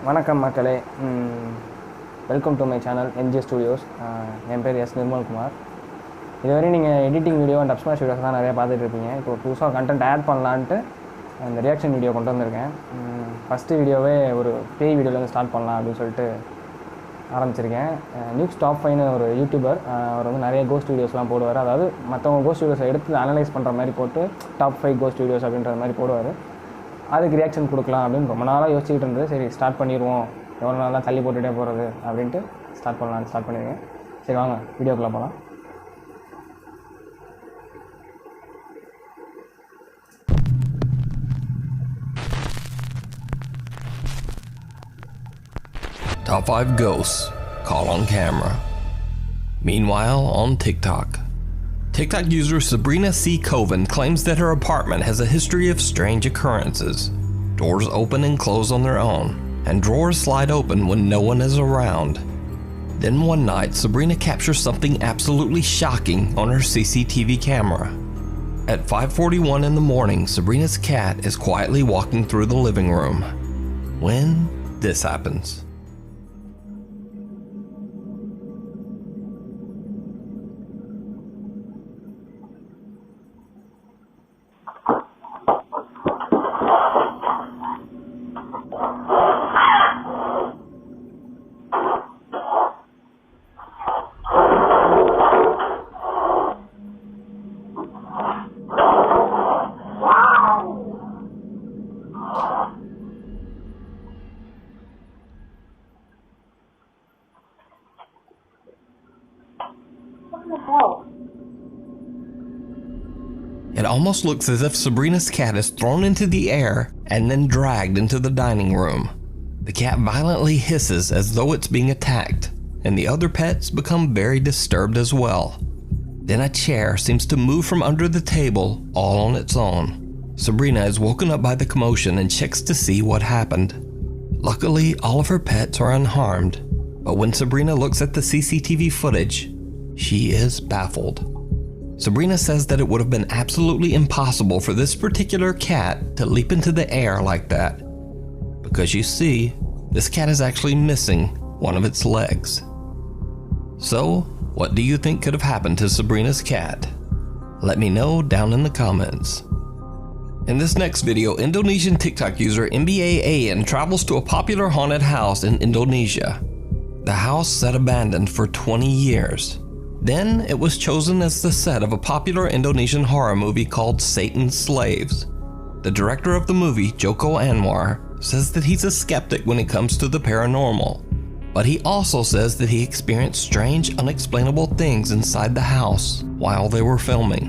வணக்கம் மக்களே, welcome to my channel NG studios. என் பேர் எஸ் நிர்மல்குமார். இதுவரை நீங்கள் editing video and Dubsmash videos தான் நிறையா பார்த்துட்ருப்பீங்க. இப்போ புதுசாக கண்டென்ட் ஆட் பண்ணலான்ட்டு அந்த ரியாக்ஷன் வீடியோ கொண்டு வந்திருக்கேன். ஃபஸ்ட்டு வீடியோவே ஒரு பேய் வீடியோலேருந்து ஸ்டார்ட் பண்ணலாம் அப்படின்னு சொல்லிட்டு ஆரம்பிச்சிருக்கேன். நியூக்ஸ் டாப் 5 ஒரு யூடியூபர். அவர் வந்து நிறைய கோஸ்ட் வீடியோஸ்லாம் போடுவார். அதாவது மற்றவங்க கோஸ்ட் வீடியோஸை எடுத்து அனலைஸ் பண்ணுற மாதிரி போட்டு டாப் 5 கோஸ்ட் வீடியோஸ் அப்படின்ற மாதிரி போடுவார். அதுக்கு ரியாக்ஷன் கொடுக்கலாம் அப்படின்னு ரொம்ப நாளாக யோசிச்சுக்கிட்டு இருந்தது. சரி ஸ்டார்ட் பண்ணிடுவோம், எவ்வளோ நாள் தான் தள்ளி போட்டுகிட்டே போகிறது அப்படின்ட்டு ஸ்டார்ட் பண்ணியிருக்கேன். சரி வாங்க வீடியோக்குள்ளே போகலாம். Top 5 ghosts caught on camera. Meanwhile, on TikTok user Sabrina C. Coven claims that her apartment has a history of strange occurrences. Doors open and close on their own, and drawers slide open when no one is around. Then one night, Sabrina captures something absolutely shocking on her CCTV camera. At 5:41 in the morning, Sabrina's cat is quietly walking through the living room when this happens. It almost looks as if Sabrina's cat is thrown into the air and then dragged into the dining room. The cat violently hisses as though it's being attacked, and the other pets become very disturbed as well. Then a chair seems to move from under the table all on its own. Sabrina is woken up by the commotion and checks to see what happened. Luckily, all of her pets are unharmed, but when Sabrina looks at the CCTV footage, she is baffled. Sabrina says that it would have been absolutely impossible for this particular cat to leap into the air like that. Because you see, this cat is actually missing one of its legs. So, what do you think could have happened to Sabrina's cat? Let me know down in the comments. In this next video, Indonesian TikTok user MBAAN travels to a popular haunted house in Indonesia. The house sat abandoned for 20 years. Then, it was chosen as the set of a popular Indonesian horror movie called Satan's Slaves. The director of the movie, Joko Anwar, says that he's a skeptic when it comes to the paranormal. But he also says that he experienced strange, unexplainable things inside the house while they were filming.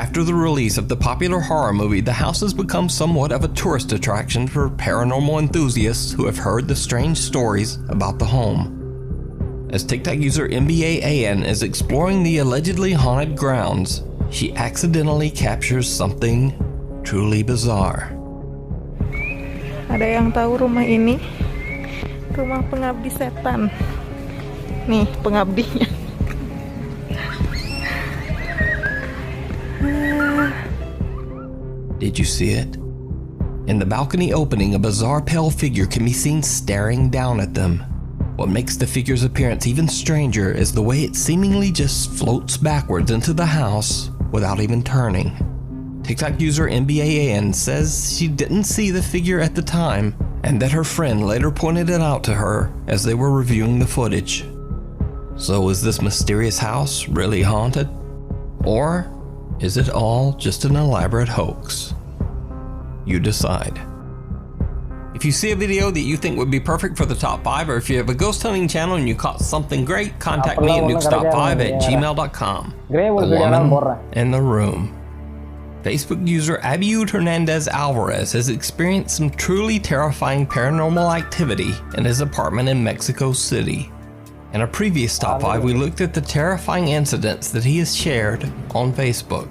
After the release of the popular horror movie, the house has become somewhat of a tourist attraction for paranormal enthusiasts who have heard the strange stories about the home. As TikTok user MBAAN is exploring the allegedly haunted grounds, she accidentally captures something truly bizarre. Ada yang tahu rumah ini? Rumah pengabdi setan. Nih pengabdinya. Did you see it? In the balcony opening, a bizarre pale figure can be seen staring down at them. What makes the figure's appearance even stranger is the way it seemingly just floats backwards into the house without even turning. TikTok user MBAAN says she didn't see the figure at the time and that her friend later pointed it out to her as they were reviewing the footage. So is this mysterious house really haunted? Or is it all just an elaborate hoax? You decide. If you see a video that you think would be perfect for the top 5, or if you have a ghost hunting channel and you caught something great, contact me at nukes.5@gmail.com. The woman in the room. Facebook user Abiud Hernandez Alvarez has experienced some truly terrifying paranormal activity in his apartment in Mexico City. In a previous top 5, we looked at the terrifying incidents that he has shared on Facebook.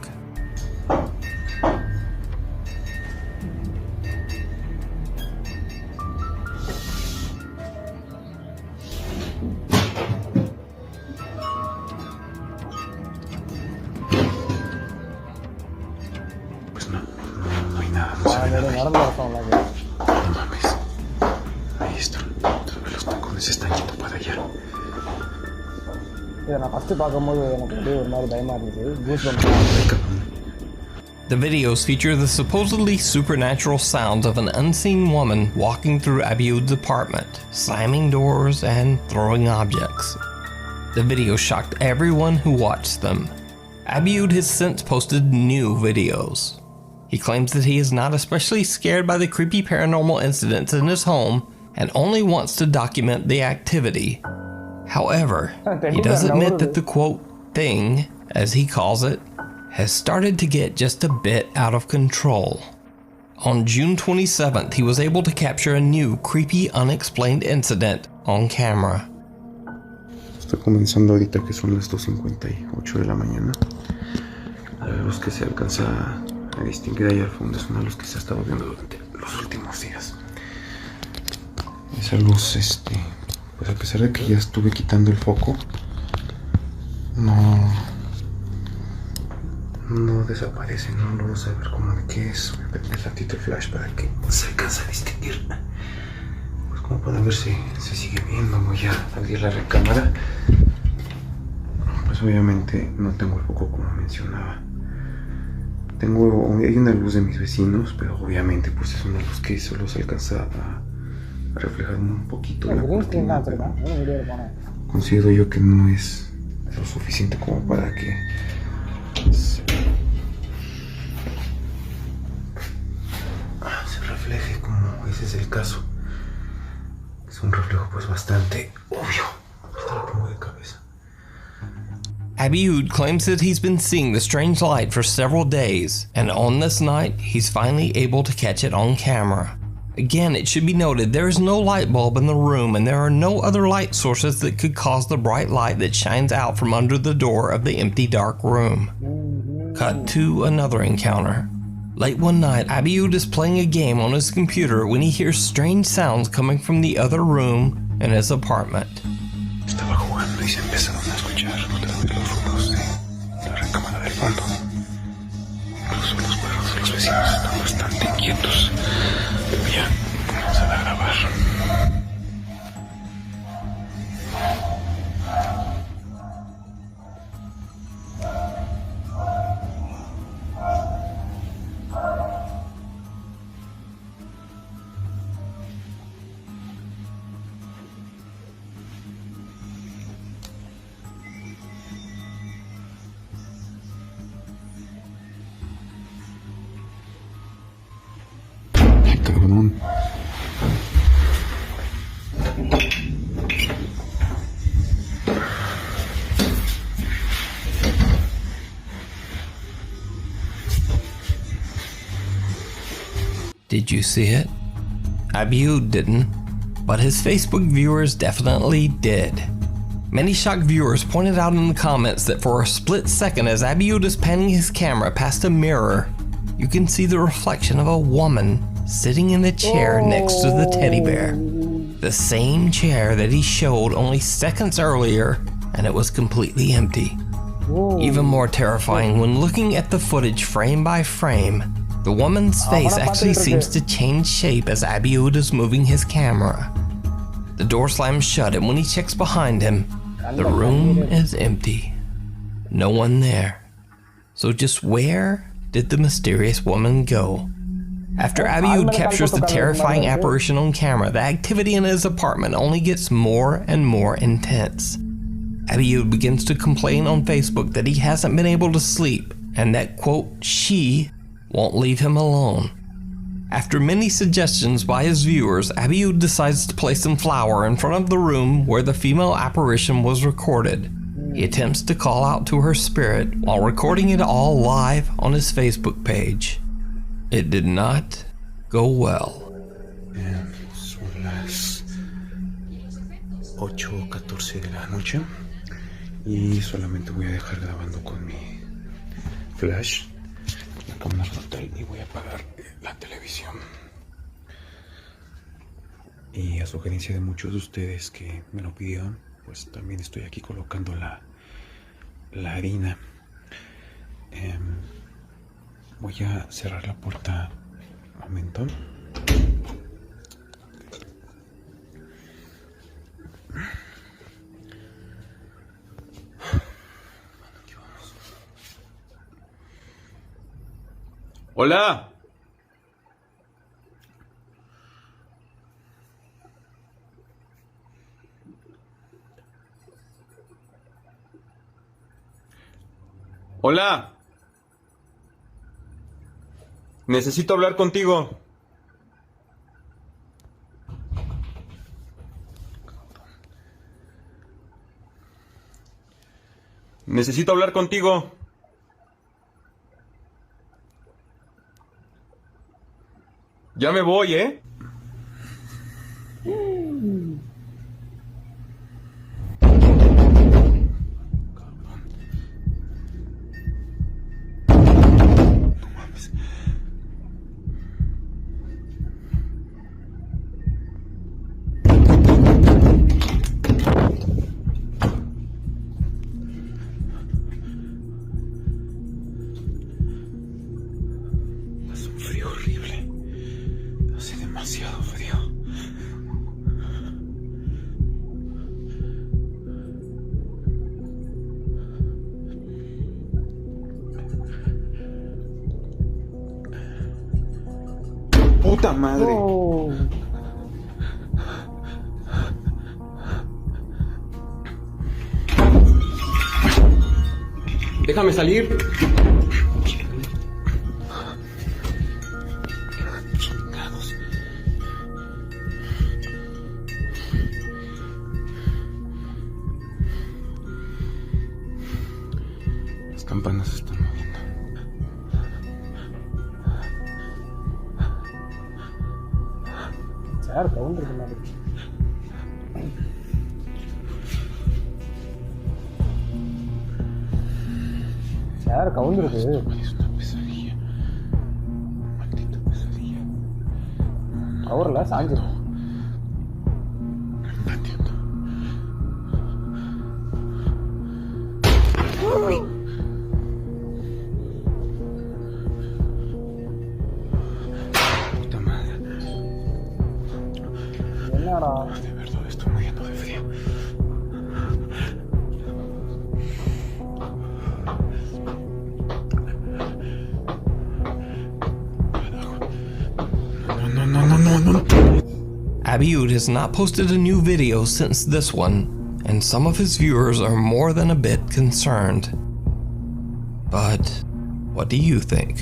நடந்து வரணும். No mames. Ahí இதை நான் first பார்க்கும்போது எனக்கு அப்படியே ஒரு மாதிரி பயமாக இருந்துச்சு. Goosebumps. The videos feature the supposedly supernatural sounds of an unseen woman walking through Abiud's apartment, slamming doors and throwing objects. The videos shocked everyone who watched them. Abiud has since posted new videos. He claims that he is not especially scared by the creepy paranormal incidents in his home and only wants to document the activity. However, he does admit that the quote thing, as he calls it, has started to get just a bit out of control. On June 27th, he was able to capture a new creepy unexplained incident on camera. Está comenzando ahorita que son las 2:58 de la mañana. La luz que se alcanza a distinguir ahí al fondo es una luz que se ha estado viendo durante los últimos días. Esa luz, pues a pesar de que ya estuve quitando el foco, no desaparece, no logro saber cómo de qué es. Voy a prender tantito el flash para que se alcance a distinguir. Pues como pueden ver se sigue viendo. Voy a abrir la recámara. Pues obviamente no tengo el foco como mencionaba. Hay una luz de mis vecinos, pero obviamente pues es una luz que solo se alcanza a reflejar un poquito la cortina. Considero yo que no es lo suficiente como para que se refleje, como ese es el caso. Es un reflejo pues bastante obvio. Hasta lo pongo de cabeza. Abiud claims that he's been seeing the strange light for several days, and on this night, he's finally able to catch it on camera. Again, it should be noted there is no light bulb in the room, and there are no other light sources that could cause the bright light that shines out from under the door of the empty dark room. Cut to another encounter. Late one night, Abiud is playing a game on his computer when he hears strange sounds coming from the other room in his apartment. Estaba jugando y se empezaron a escuchar otra vez los ruidos de la recámara del fondo. Incluso los perros de los vecinos están bastante inquietos. Voy a comenzar a grabar. Cabrón. Did you see it? Abiud didn't, but his Facebook viewers definitely did. Many shocked viewers pointed out in the comments that for a split second as Abiud is panning his camera past a mirror, you can see the reflection of a woman sitting in the chair next to the teddy bear. The same chair that he showed only seconds earlier, and it was completely empty. Even more terrifying when looking at the footage frame by frame, the woman's face actually seems to change shape as Abiud is moving his camera. The door slams shut, and when he checks behind him, the room is empty. No one there. So just where did the mysterious woman go? After Abiud captures the terrifying apparition on camera, the activity in his apartment only gets more and more intense. Abiud begins to complain on Facebook that he hasn't been able to sleep, and that, quote, she won't leave him alone. After many suggestions by his viewers, Abiud decides to place some flour in front of the room where the female apparition was recorded. He attempts to call out to her spirit while recording it all live on his Facebook page. It did not go well. Son las 8:14 de la noche y solamente voy a dejar grabando con mi flash la cámara frontal y voy a apagar la televisión. Y a sugerencia de muchos de ustedes que me lo pidieron, pues también estoy aquí colocando la harina. Voy a cerrar la puerta un momento. Hola. Hola. Necesito hablar contigo. Necesito hablar contigo. Ya me voy, ¿eh? Hace un frío horrible. Hace demasiado frío. ¡Puta madre! Oh. Déjame salir. Chingados. Las campanas se están moviendo. Sir count இருக்கு மாதிரி. Sir count இருக்கு. Es una pesadilla. Maldita pesadilla. கவரில் சாஞ்சிருக்கு. No entiendo. Puta madre. என்னடா De verdad estoy muriendo de frío. No. Abiud has not posted a new video since this one, and some of his viewers are more than a bit concerned. But what do you think?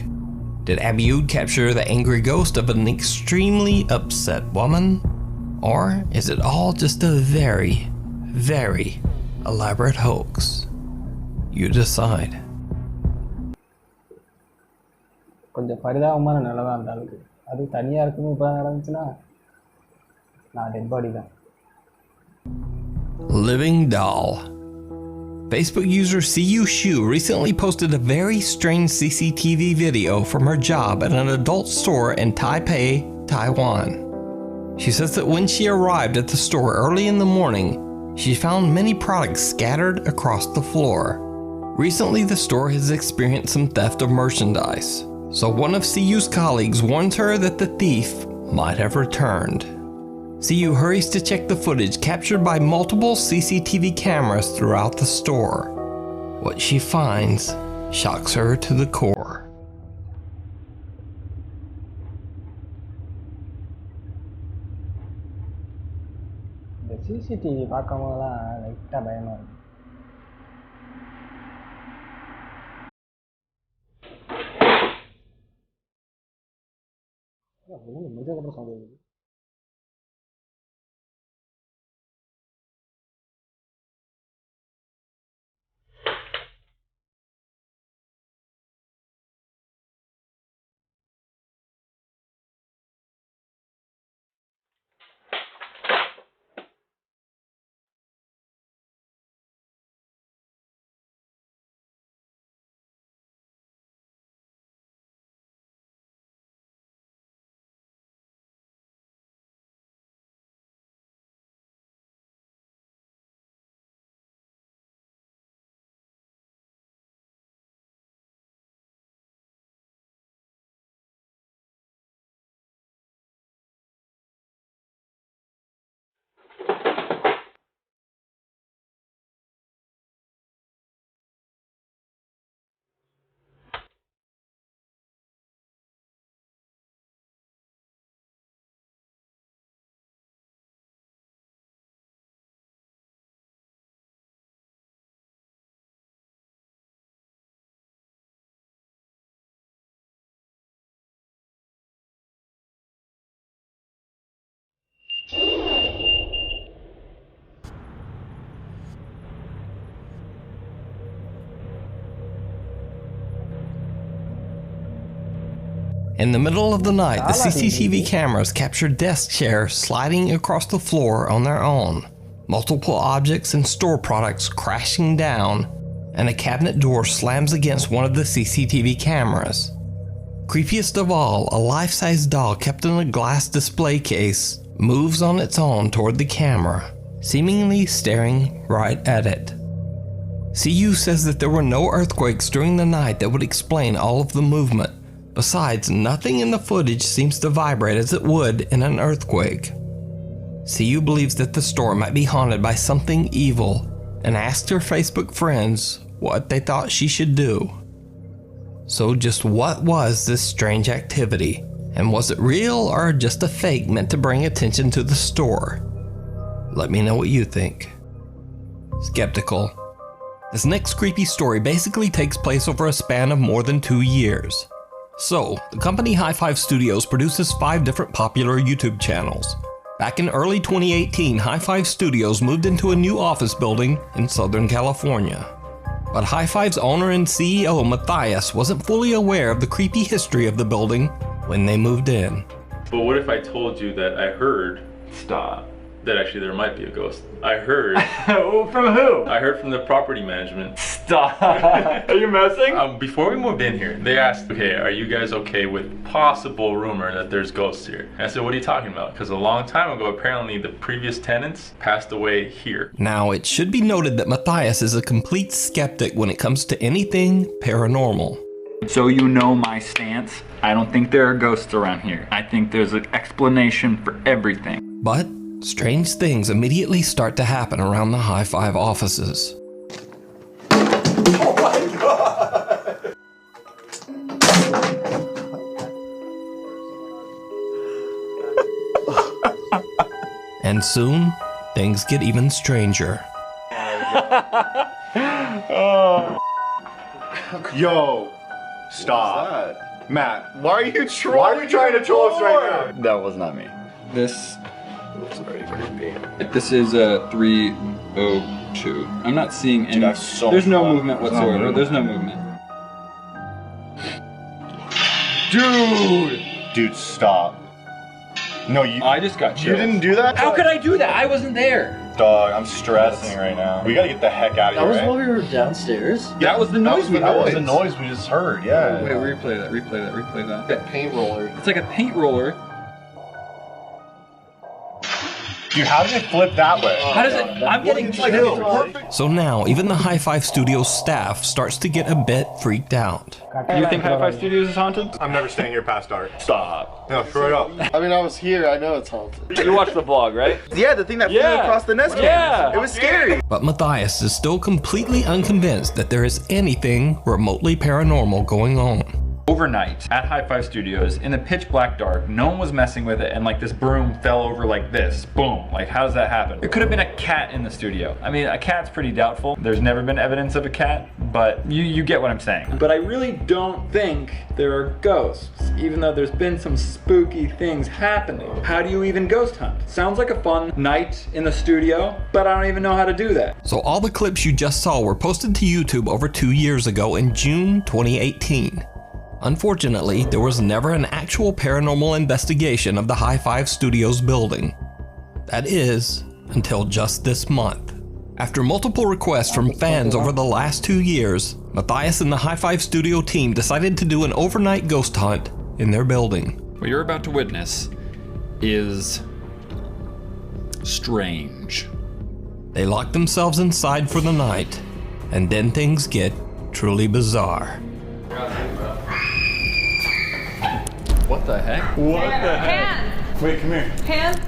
Did Abiud capture the angry ghost of an extremely upset woman? Or is it all just a very, very elaborate hoax? You decide. கொஞ்சம் பரிதாபமான நிலை தான் அந்த ஆளுக்கு. அது தனியாக இருக்குன்னு இப்போ நடந்துச்சுன்னா நான் டெட் பாடி தான். Living doll. Facebook user CU Shu recently posted a very strange CCTV video from her job at an adult store in Taipei, Taiwan. She says that when she arrived at the store early in the morning, she found many products scattered across the floor. Recently, the store has experienced some theft of merchandise, so one of CU's colleagues warns her that the thief might have returned. CU hurries to check the footage captured by multiple CCTV cameras throughout the store. What she finds shocks her to the core. இந்த CCTV பார்க்கும்போதெல்லாம் லைட்டாக பயமாக இருக்கும். முடிஞ்சதுக்கப்புறம் sound In the middle of the night, the CCTV cameras captured desk chairs sliding across the floor on their own, multiple objects and store products crashing down, and a cabinet door slams against one of the CCTV cameras. Creepiest of all, a life-size doll kept in a glass display case moves on its own toward the camera, seemingly staring right at it. CU says that there were no earthquakes during the night that would explain all of the movement. Besides, nothing in the footage seems to vibrate as it would in an earthquake. CU believes that the store might be haunted by something evil and asked her Facebook friends what they thought she should do. So just what was this strange activity? And was it real or just a fake meant to bring attention to the store? Let me know what you think. Skeptical. This next creepy story basically takes place over a span of more than 2 years. So, the company High Five Studios produces 5 different popular YouTube channels. Back in early 2018, High Five Studios moved into a new office building in Southern California. But High Five's owner and CEO, Matthias, wasn't fully aware of the creepy history of the building when they moved in. But what if I told you that I heard... Stop. That actually there might be a ghost. I heard... From who? I heard from the property management. Stop. Are you messing? Before we moved in here, they asked, okay, are you guys okay with possible rumor that there's ghosts here? And I said, what are you talking about? Because a long time ago, apparently the previous tenants passed away here. Now, it should be noted that Matthias is a complete skeptic when it comes to anything paranormal. So you know my stance. I don't think there are ghosts around here. I think there's an explanation for everything. But strange things immediately start to happen around the High Five offices. Oh my god! And soon, things get even stranger. Yo, stop. Matt, why are you trying to troll us right now? That was not me. This looks very creepy. This is a 302. I'm not seeing any. There's no movement whatsoever. There's no movement. Dude, stop. No, I just got chills. You didn't do that? How could I do that? I wasn't there. Dog, I'm stressing right now. We gotta get the heck out of here. That was while we were downstairs? Yeah, that was the noise we heard. That was the noise we just heard, yeah. Wait, replay that. That paint roller. It's like a paint roller. Dude, how did it flip that way? How does it? I'm getting chills. So now, even the High Five Studios staff starts to get a bit freaked out. You think High Five Studios is haunted? I'm never staying here past dark. Stop. No, straight up. I mean, I was here. I know it's haunted. You watched the vlog, right? Yeah, the thing that flew across the nest. Yeah. It was scary. But Matthias is still completely unconvinced that there is anything remotely paranormal going on. Overnight at High Five Studios in the pitch black dark, no one was messing with it, and like this broom fell over like this. Boom. Like, how does that happen? It could have been a cat in the studio. I mean, a cat's pretty doubtful. There's never been evidence of a cat, but you get what I'm saying. But I really don't think there are ghosts, even though there's been some spooky things happening. How do you even ghost hunt? Sounds like a fun night in the studio, but I don't even know how to do that. So all the clips you just saw were posted to YouTube over 2 years ago in June 2018. Unfortunately, there was never an actual paranormal investigation of the High Five Studios building. That is, until just this month. After multiple requests from fans over the last 2 years, Matthias and the High Five Studio team decided to do an overnight ghost hunt in their building. What you're about to witness is strange. They locked themselves inside for the night, and then things get truly bizarre. What the heck? What the heck? Han! Wait, come here. Han!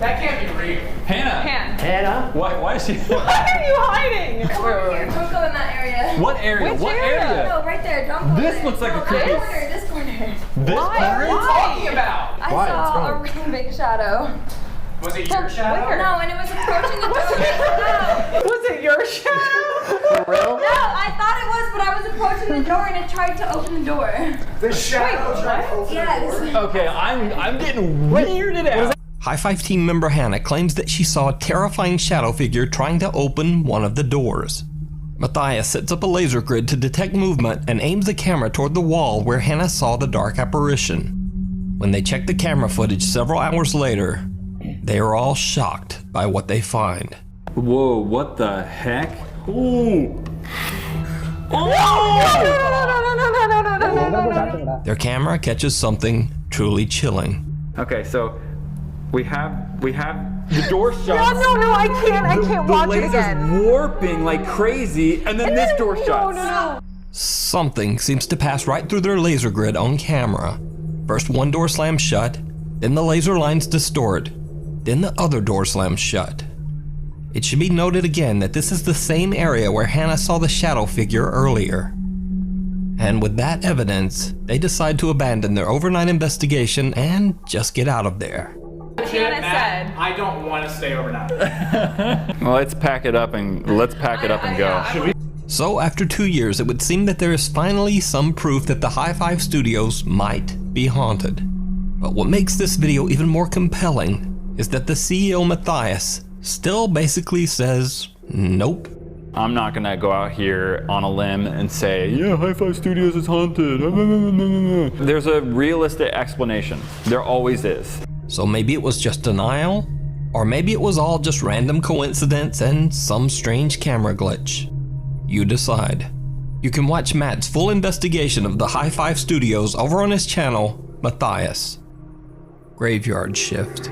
That can't be real. Hannah! Han! Hannah? Why is she? Why are you hiding? Don't go in that area. What area? Which What area? No, right there. Don't go This there. looks like a No, creepy- This corner. This Why? corner? Why? about? I saw a really big shadow. Was it your shadow? Where? No, and it was approaching the door. Was it your shadow? For real? No, I thought it was, but I was approaching the door and it tried to open the door. The shadow tried to open Yes. Okay, I'm getting weirded out. High Five team member Hannah claims that she saw a terrifying shadow figure trying to open one of the doors. Matthias sets up a laser grid to detect movement and aims the camera toward the wall where Hannah saw the dark apparition. When they check the camera footage several hours later, they are all shocked by what they find. Whoa, what the heck? Ooh! Their camera catches something truly chilling. Okay, so we have the door shut. No, I can't watch it again. The laser's warping like crazy, and then this door shuts. No. Something seems to pass right through their laser grid on camera. First one door slams shut, then the laser lines distort, then the other door slams shut. It should be noted again that this is the same area where Hannah saw the shadow figure earlier. And with that evidence, they decide to abandon their overnight investigation and just get out of there. Hannah said, I don't want to stay overnight. Well, let's pack it up and go. So after 2 years, it would seem that there is finally some proof that the High Five Studios might be haunted. But what makes this video even more compelling is that the CEO Matthias still basically says nope. I'm not gonna go out here on a limb and say, yeah, High Five Studios is haunted. There's a realistic explanation. There always is. So maybe it was just denial, or maybe it was all just random coincidence and some strange camera glitch. You decide. You can watch Matt's full investigation of the High Five Studios over on his channel, Matthias. Graveyard Shift.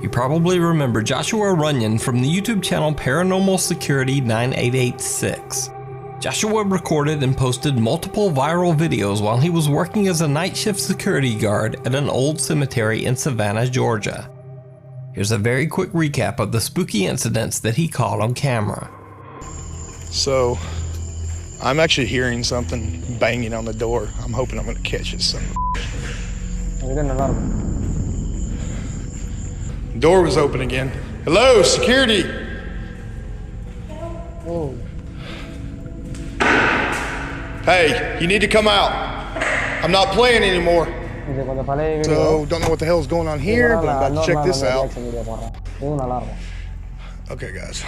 You probably remember Joshua Runyon from the YouTube channel Paranormal Security 9886. Joshua recorded and posted multiple viral videos while he was working as a night shift security guard at an old cemetery in Savannah, Georgia. Here's a very quick recap of the spooky incidents that he caught on camera. So, I'm actually hearing something banging on the door. I'm hoping I'm gonna catch it some. Door was open again. Hello, security! Oh. Hey, you need to come out. I'm not playing anymore. So, don't know what the hell's going on here, but I'm about to check this out. Okay, guys.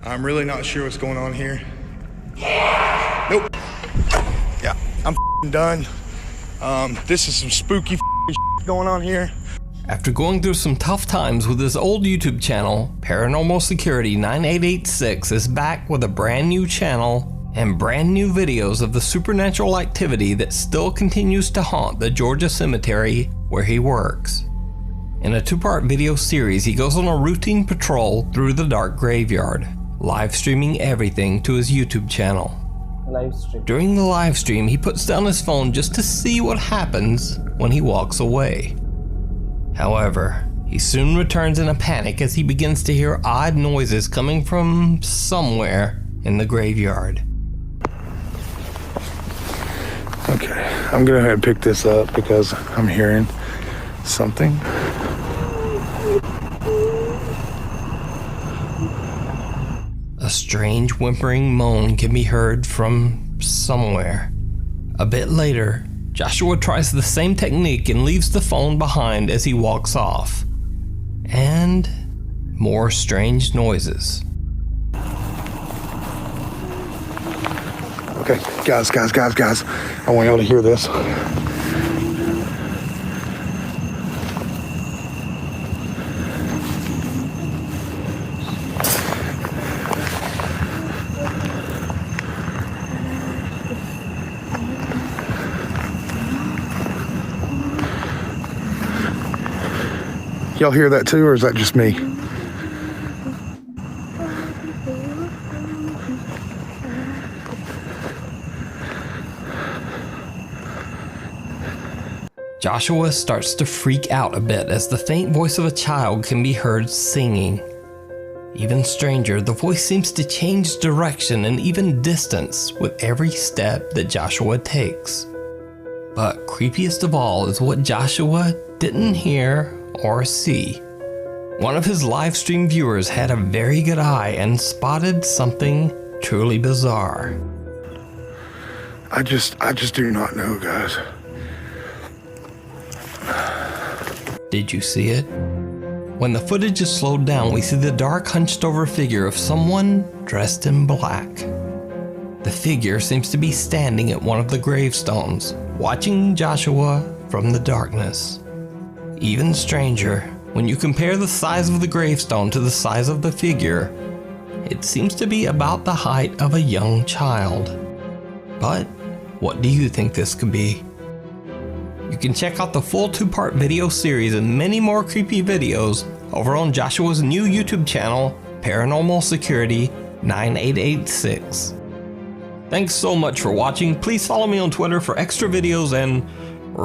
I'm really not sure what's going on here. Nope. Yeah, I'm done. This is some spooky going on here. After going through some tough times with his old YouTube channel, Paranormal Security 9886 is back with a brand new channel and brand new videos of the supernatural activity that still continues to haunt the Georgia cemetery where he works. In a 2-part video series, he goes on a routine patrol through the dark graveyard, live streaming everything to his YouTube channel. During the live stream, he puts down his phone just to see what happens when he walks away. However, he soon returns in a panic as he begins to hear odd noises coming from somewhere in the graveyard. Okay, I'm gonna go ahead and pick this up because I'm hearing something. A strange whimpering moan can be heard from somewhere. A bit later, Joshua tries the same technique and leaves the phone behind as he walks off. And more strange noises. Okay, guys, I want y'all to hear this. Y'all hear that too, or is that just me? Joshua starts to freak out a bit as the faint voice of a child can be heard singing. Even stranger, the voice seems to change direction and even distance with every step that Joshua takes. But creepiest of all is what Joshua didn't hear or see. One of his live stream viewers had a very good eye and spotted something truly bizarre. I just do not know, guys. Did you see it? When the footage is slowed down, we see the dark, hunched-over figure of someone dressed in black. The figure seems to be standing at one of the gravestones, watching Joshua from the darkness. Even stranger, when you compare the size of the gravestone to the size of the figure, it seems to be about the height of a young child. But what do you think this could be? You can check out the full 2-part video series and many more creepy videos over on Joshua's new YouTube channel, Paranormal Security 9886. Thanks so much for watching. Please follow me on Twitter for extra videos and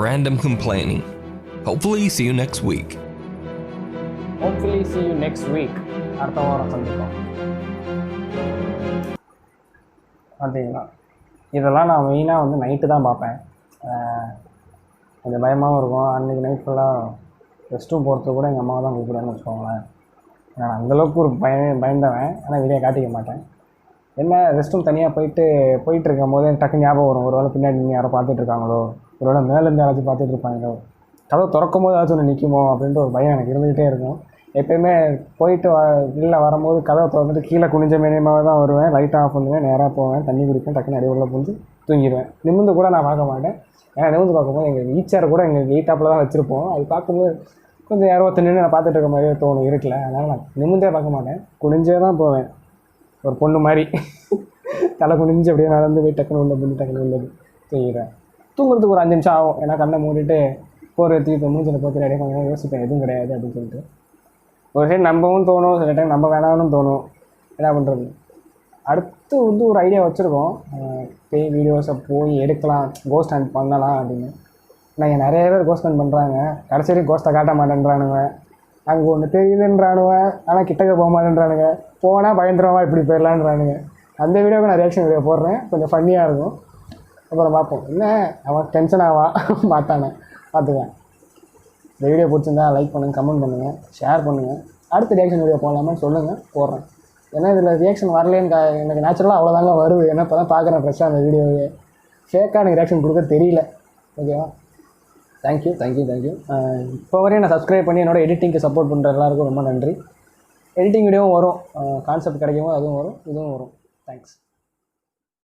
random complaining. Hopefully see you next week. Hopefully see you next week. அடுத்த வாரம் சந்திப்போம். பார்த்தீங்களா, இதெல்லாம் நான் மெயினாக வந்து night தான் பார்ப்பேன். கொஞ்சம் பயமாகவும் இருக்கும். அன்றைக்கி நைட் ஃபுல்லாக ரெஸ்ட் ரூம் போகிறதுக்கு கூட எங்கள் அம்மாவை தான் கூப்பிடுவேன்னு வச்சுக்கோங்களேன். நான் அந்தளவுக்கு ஒரு பயந்தவன். ஆனால் வெளியே காட்டிக்க மாட்டேன். என்ன ரெஸ்ட் ரூம் தனியாக போயிட்டு இருக்கும் போது டக்கு ஞாபகம் வரும். ஒரு வேளை பின்னாடி நீங்கள் யாரோ பார்த்துட்டு இருக்காங்களோ, ஒரு வேளை மேலேருந்து யாராச்சும் பார்த்துட்டு இருப்பாங்களோ, கதவு திறக்கும் போது ஏதாச்சும் ஒன்று நிற்குமோ அப்படின்ட்டு ஒரு பயம் எனக்கு இருந்துகிட்டே இருக்கும். எப்போயுமே போயிட்டு வெளில வரும்போது கதவை திறந்துட்டு கீழே குனிஞ்ச மீனியமாக தான் வருவேன். லைட் ஆஃப் பண்ணுவேன், நேராக போவேன், தண்ணி குடிப்பேன், டக்குன்னு அடி உள்ள புரிஞ்சு தூங்கிடுவேன். நிமிந்து கூட நான் பார்க்க மாட்டேன். ஏன்னா நிமிந்து பார்க்கும்போது எங்கள் ஈச்சர் கூட எங்கள் எயிட்டாப்பில் தான் வச்சுருப்போம். அது பார்க்கும்போது கொஞ்சம் யாரோ நின்று நான் பார்த்துட்டு இருக்க மாதிரியே தோணும் இருட்டில். அதனால் நான் நிமிந்தே பார்க்க மாட்டேன், குனிஞ்சே தான் போவேன். ஒரு பொண்ணு மாதிரி தலை குனிஞ்சு அப்படியே நடந்து போய் டக்குன்னு உள்ள புண்ணு டக்குன்னு உள்ளது தூங்கிடுவேன். தூங்குறதுக்கு ஒரு 5 நிமிஷம் ஆகும். ஏன்னா கண்ணை மூடிட்டு போகிற தீர்ப்பு மூஞ்சில் பார்த்து அப்படியே கொஞ்சம் யோசிப்பேன் எதுவும் கிடையாது அப்படின்னு சொல்லிட்டு. ஒரு சைடு நம்பவும் தோணும், சில டைம் நம்ப வேணாம்னு தோணும். என்ன பண்ணுறது? அடுத்து வந்து ஒரு ஐடியா வச்சுருக்கோம், பேய் வீடியோஸை போய் எடுக்கலாம், கோஸ்ட் ஹண்ட் பண்ணலாம் அப்படின்னு. நான் இங்கே நிறைய பேர் கோஸ்ட் ஹண்ட் பண்ணுறாங்க. கடைசி வரைக்கும் கோஸ்ட்டை காட்ட மாட்டேன்றானுங்க. அங்கே ஒன்று தெரியுதுன்றானுவ, ஆனால் கிட்டக்க போக மாட்டேன்றானுங்க. போனால் பயந்துருவா இப்படி போயிடலான்றானுங்க. அந்த வீடியோவுக்கு நான் ரியாக்ஷன் வீடியோ போடுறேன், கொஞ்சம் ஃபன்னியாக இருக்கும். அப்புறம் பார்ப்போம். என்ன அவன் டென்ஷன் ஆவா மாட்டானே, பார்த்துக்கேன். இந்த வீடியோ பிடிச்சிருந்தா லைக் பண்ணுங்கள், கமெண்ட் பண்ணுங்கள், ஷேர் பண்ணுங்கள். அடுத்த ரியாக்ஷன் வீடியோ போடலாமான்னு சொல்லுங்கள், போடுறேன். ஏன்னா இதில் ரியாக்ஷன் வரலேன்னு எனக்கு நேச்சுரலாக அவ்வளோதாங்க வருது. ஏன்னா இப்போ தான் பார்க்குறேன் ஃப்ரெஷ்ஷாக அந்த வீடியோவே. ஃபேக்காக எனக்கு ரியாக்ஷன் கொடுக்க தெரியல. ஓகேவா? தேங்க்யூ. இப்போ வரையும் நான் சப்ஸ்கிரைப் பண்ணி என்னோட எடிட்டிங்க்கு சப்போர்ட் பண்ணுற எல்லாருக்கும் ரொம்ப நன்றி. எடிட்டிங் வீடியோவும் வரும், கான்செப்ட் கிடைக்கும் போது அதுவும் வரும், இதுவும் வரும். தேங்க்ஸ்.